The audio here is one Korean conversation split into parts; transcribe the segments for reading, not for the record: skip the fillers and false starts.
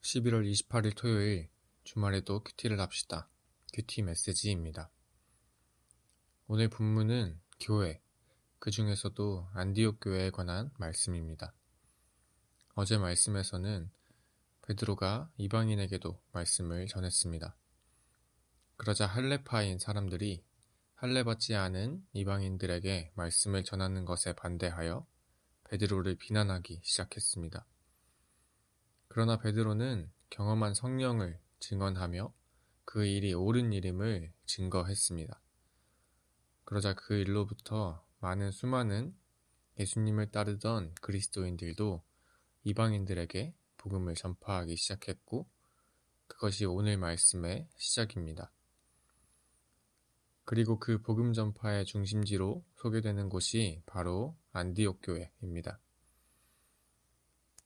11월 28일 토요일, 주말에도 큐티를 합시다. 큐티 메시지입니다. 오늘 본문은 교회, 그 중에서도 안디옥 교회에 관한 말씀입니다. 어제 말씀에서는 베드로가 이방인에게도 말씀을 전했습니다. 그러자 할례파인 사람들이 할례받지 않은 이방인들에게 말씀을 전하는 것에 반대하여 베드로를 비난하기 시작했습니다. 그러나 베드로는 경험한 성령을 증언하며 그 일이 옳은 일임을 증거했습니다. 그러자 그 일로부터 수많은 예수님을 따르던 그리스도인들도 이방인들에게 복음을 전파하기 시작했고, 그것이 오늘 말씀의 시작입니다. 그리고 그 복음 전파의 중심지로 소개되는 곳이 바로 안디옥 교회입니다.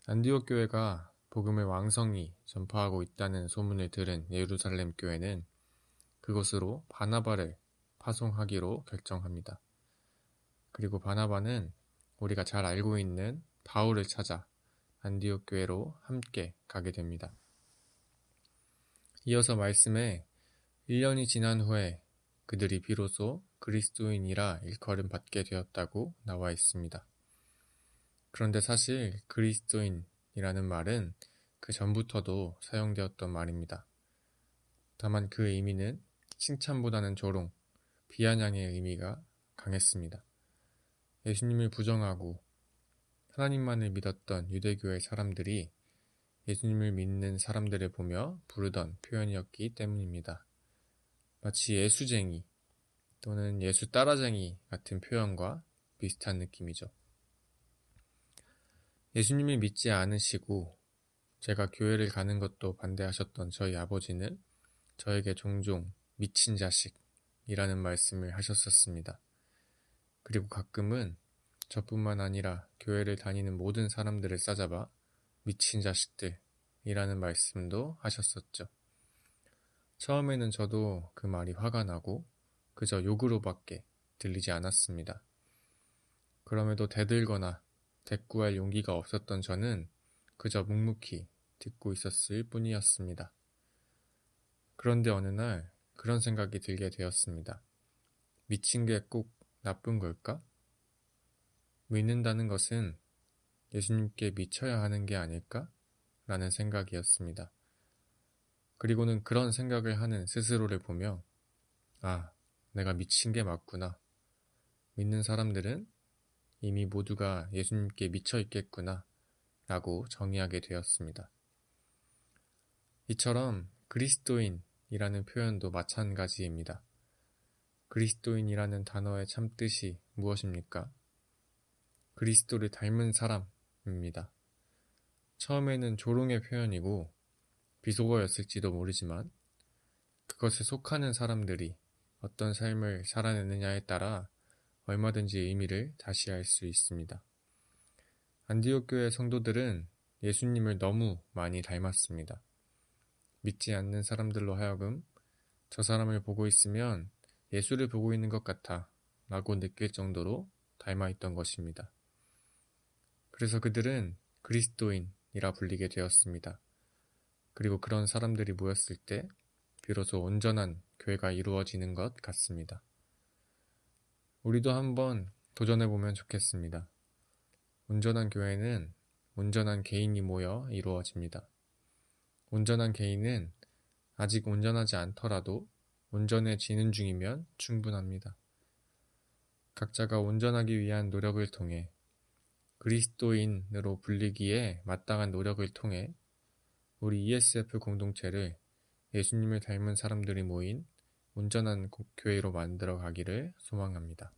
안디옥 교회가 복음을 왕성히 전파하고 있다는 소문을 들은 예루살렘 교회는 그곳으로 바나바를 파송하기로 결정합니다. 그리고 바나바는 우리가 잘 알고 있는 바울을 찾아 안디옥 교회로 함께 가게 됩니다. 이어서 말씀에 1년이 지난 후에 그들이 비로소 그리스도인이라 일컬음 받게 되었다고 나와 있습니다. 그런데 사실 그리스도인이라는 말은 그 전부터도 사용되었던 말입니다. 다만 그 의미는 칭찬보다는 조롱, 비아냥의 의미가 강했습니다. 예수님을 부정하고 하나님만을 믿었던 유대교의 사람들이 예수님을 믿는 사람들을 보며 부르던 표현이었기 때문입니다. 마치 예수쟁이 또는 예수 따라쟁이 같은 표현과 비슷한 느낌이죠. 예수님을 믿지 않으시고 제가 교회를 가는 것도 반대하셨던 저희 아버지는 저에게 종종 미친 자식이라는 말씀을 하셨었습니다. 그리고 가끔은 저뿐만 아니라 교회를 다니는 모든 사람들을 싸잡아 미친 자식들이라는 말씀도 하셨었죠. 처음에는 저도 그 말이 화가 나고 그저 욕으로밖에 들리지 않았습니다. 그럼에도 대들거나 대꾸할 용기가 없었던 저는 그저 묵묵히 듣고 있었을 뿐이었습니다. 그런데 어느 날 그런 생각이 들게 되었습니다. 미친 게 꼭 나쁜 걸까? 믿는다는 것은 예수님께 미쳐야 하는 게 아닐까? 라는 생각이었습니다. 그리고는 그런 생각을 하는 스스로를 보며 내가 미친 게 맞구나. 믿는 사람들은 이미 모두가 예수님께 미쳐 있겠구나 라고 정의하게 되었습니다. 이처럼 그리스도인이라는 표현도 마찬가지입니다. 그리스도인이라는 단어의 참뜻이 무엇입니까? 그리스도를 닮은 사람입니다. 처음에는 조롱의 표현이고 비속어였을지도 모르지만 그것에 속하는 사람들이 어떤 삶을 살아내느냐에 따라 얼마든지 의미를 다시 알 수 있습니다. 안디옥 교회 성도들은 예수님을 너무 많이 닮았습니다. 믿지 않는 사람들로 하여금 저 사람을 보고 있으면 예수를 보고 있는 것 같아 라고 느낄 정도로 닮아있던 것입니다. 그래서 그들은 그리스도인이라 불리게 되었습니다. 그리고 그런 사람들이 모였을 때 비로소 온전한 교회가 이루어지는 것 같습니다. 우리도 한번 도전해보면 좋겠습니다. 온전한 교회는 온전한 개인이 모여 이루어집니다. 온전한 개인은 아직 온전하지 않더라도 온전해지는 중이면 충분합니다. 각자가 온전하기 위한 노력을 통해 그리스도인으로 불리기에 마땅한 노력을 통해 우리 ESF 공동체를 예수님을 닮은 사람들이 모인 온전한 교회로 만들어 가기를 소망합니다.